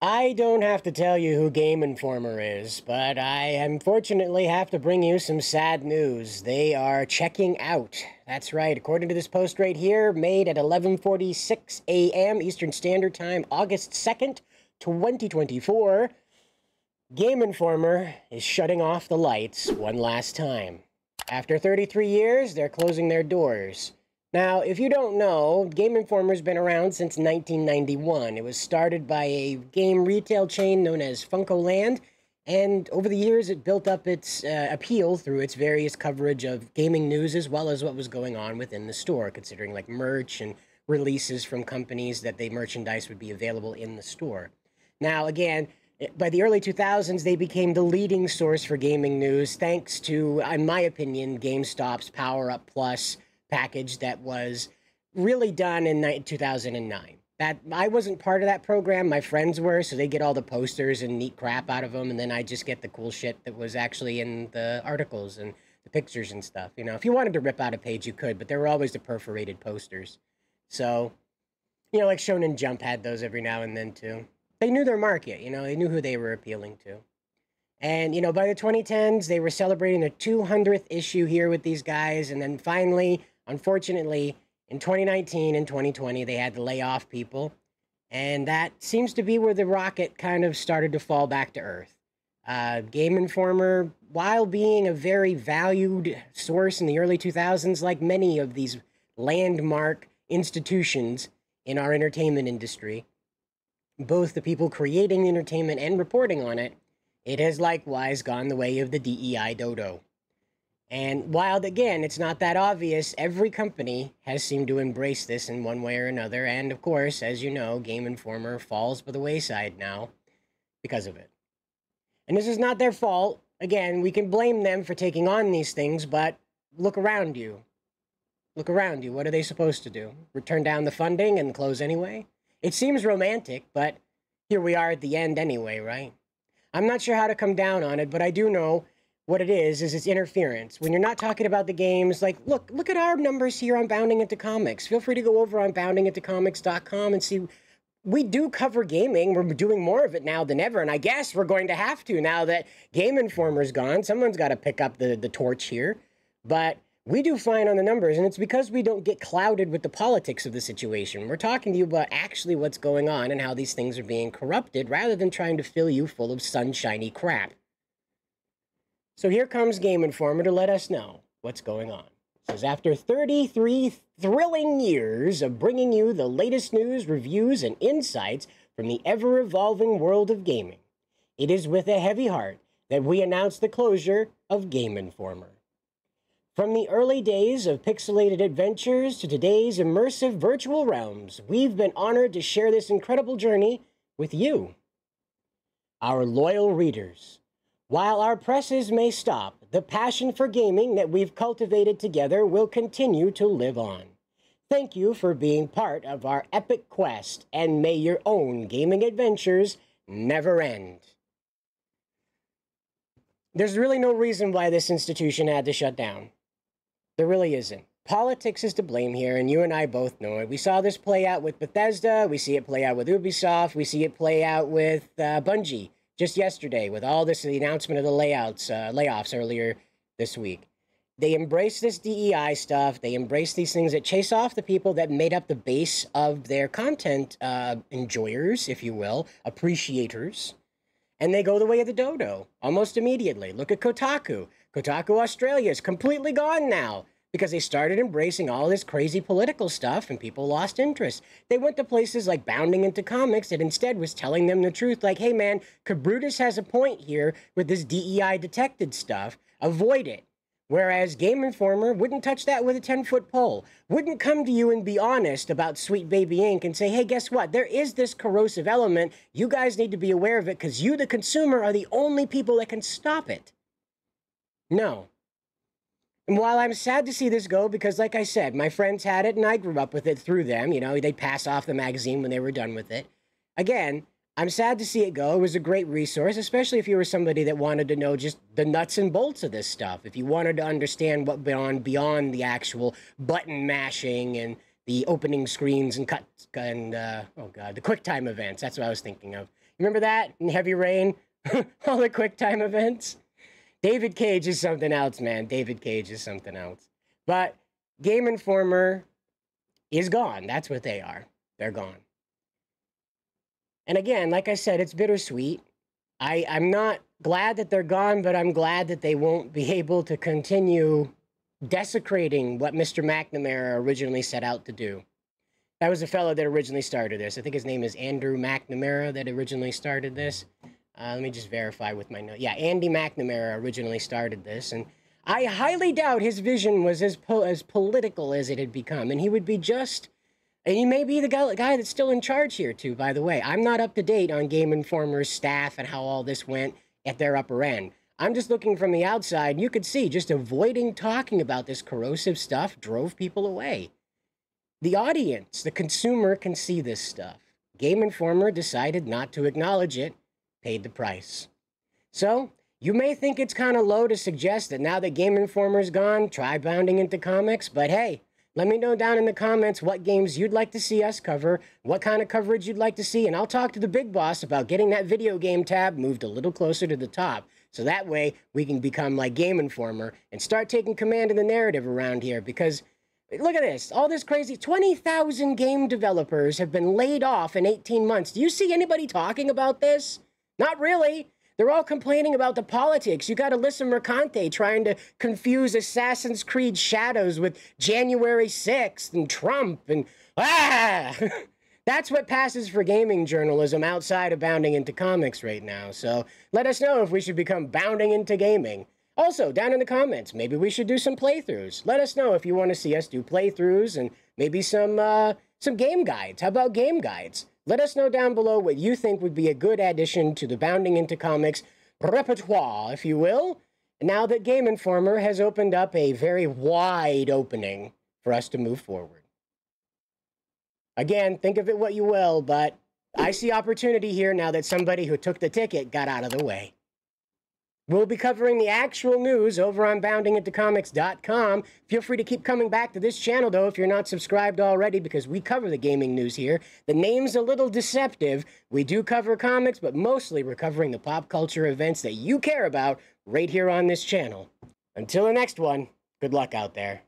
I don't have to tell you who Game Informer is, but I unfortunately have to bring you some sad news. They are checking out. That's right, according to this post right here, made at 11:46 a.m. Eastern Standard Time, August 2nd, 2024, Game Informer is shutting off the lights one last time. After 33 years, they're closing their doors. Now, if you don't know, Game Informer's been around since 1991. It was started by a game retail chain known as Funkoland, and over the years it built up its appeal through its various coverage of gaming news as well as what was going on within the store, considering like merch and releases from companies that the merchandise would be available in the store. Now, again, by the early 2000s, they became the leading source for gaming news thanks to, in my opinion, GameStop's Power Up Plus package that was really done in 2009. That I wasn't part of that program. My friends were, so they get all the posters and neat crap out of them, and then I just get the cool shit that was actually in the articles and the pictures and stuff. You know, if you wanted to rip out a page, you could, but there were always the perforated posters. So, you know, like Shonen Jump had those every now and then too. They knew their market, you know, they knew who they were appealing to. And, you know, by the 2010s, they were celebrating their 200th issue here with these guys, and then finally, unfortunately, in 2019 and 2020, they had to lay off people. And that seems to be where the rocket kind of started to fall back to earth. Game Informer, while being a very valued source in the early 2000s, like many of these landmark institutions in our entertainment industry, both the people creating entertainment and reporting on it, it has likewise gone the way of the DEI dodo. And while, again, it's not that obvious, every company has seemed to embrace this in one way or another. And, of course, as you know, Game Informer falls by the wayside now because of it. And this is not their fault. Again, we can blame them for taking on these things, but look around you. Look around you. What are they supposed to do? Turn down the funding and close anyway? It seems romantic, but here we are at the end anyway, right? I'm not sure how to come down on it, but I do know what it is it's interference. When you're not talking about the games, like, look at our numbers here on Bounding Into Comics. Feel free to go over on boundingintocomics.com and see. We do cover gaming. We're doing more of it now than ever, and I guess we're going to have to now that Game Informer's gone. Someone's got to pick up the torch here. But we do fine on the numbers, and it's because we don't get clouded with the politics of the situation. We're talking to you about actually what's going on and how these things are being corrupted rather than trying to fill you full of sunshiny crap. So here comes Game Informer to let us know what's going on. It says, after 33 thrilling years of bringing you the latest news, reviews, and insights from the ever-evolving world of gaming, it is with a heavy heart that we announce the closure of Game Informer. From the early days of pixelated adventures to today's immersive virtual realms, we've been honored to share this incredible journey with you, our loyal readers. While our presses may stop, the passion for gaming that we've cultivated together will continue to live on. Thank you for being part of our epic quest, and may your own gaming adventures never end. There's really no reason why this institution had to shut down. There really isn't. Politics is to blame here, and you and I both know it. We saw this play out with Bethesda, we see it play out with Ubisoft, we see it play out with Bungie. Just yesterday, with all this, the announcement of the layoffs earlier this week. They embrace this DEI stuff. They embrace these things that chase off the people that made up the base of their content enjoyers, if you will, appreciators. And they go the way of the dodo almost immediately. Look at Kotaku. Kotaku Australia is completely gone now because they started embracing all this crazy political stuff and people lost interest. They went to places like Bounding Into Comics that instead was telling them the truth, like, hey man, Kabrutus has a point here with this DEI detected stuff. Avoid it. Whereas Game Informer wouldn't touch that with a 10-foot pole. Wouldn't come to you and be honest about Sweet Baby Inc. and say, hey, guess what? There is this corrosive element. You guys need to be aware of it because you, the consumer, are the only people that can stop it. No. And while I'm sad to see this go, because like I said, my friends had it and I grew up with it through them, you know, they'd pass off the magazine when they were done with it. Again, I'm sad to see it go. It was a great resource, especially if you were somebody that wanted to know just the nuts and bolts of this stuff. If you wanted to understand what beyond the actual button mashing and the opening screens and cuts and, the QuickTime events. That's what I was thinking of. Remember that in Heavy Rain? All the QuickTime events? David Cage is something else, man. David Cage is something else. But Game Informer is gone. That's what they are. They're gone. And again, like I said, it's bittersweet. I'm not glad that they're gone, but I'm glad that they won't be able to continue desecrating what Mr. McNamara originally set out to do. That was the fellow that originally started this. I think his name is Andrew McNamara that originally started this. Let me just verify with my note. Yeah, Andy McNamara originally started this, and I highly doubt his vision was as political as it had become, and he would be just... And he may be the guy that's still in charge here, too, by the way. I'm not up to date on Game Informer's staff and how all this went at their upper end. I'm just looking from the outside. You could see just avoiding talking about this corrosive stuff drove people away. The audience, the consumer, can see this stuff. Game Informer decided not to acknowledge it, paid the price. So, you may think it's kind of low to suggest that now that Game Informer's gone, try bounding into comics, but hey, let me know down in the comments what games you'd like to see us cover, what kind of coverage you'd like to see, and I'll talk to the big boss about getting that video game tab moved a little closer to the top, so that way we can become like Game Informer and start taking command of the narrative around here, because look at this, all this crazy, 20,000 game developers have been laid off in 18 months. Do you see anybody talking about this? Not really. They're all complaining about the politics. You got Alyssa Mercante trying to confuse Assassin's Creed Shadows with January 6th and Trump and... That's what passes for gaming journalism outside of bounding into comics right now. So let us know if we should become bounding into gaming. Also, down in the comments, maybe we should do some playthroughs. Let us know if you want to see us do playthroughs and maybe some game guides. How about game guides? Let us know down below what you think would be a good addition to the Bounding into Comics repertoire, if you will, now that Game Informer has opened up a very wide opening for us to move forward. Again, think of it what you will, but I see opportunity here now that somebody who took the ticket got out of the way. We'll be covering the actual news over on boundingintocomics.com. Feel free to keep coming back to this channel, though, if you're not subscribed already, because we cover the gaming news here. The name's a little deceptive. We do cover comics, but mostly we're covering the pop culture events that you care about right here on this channel. Until the next one, good luck out there.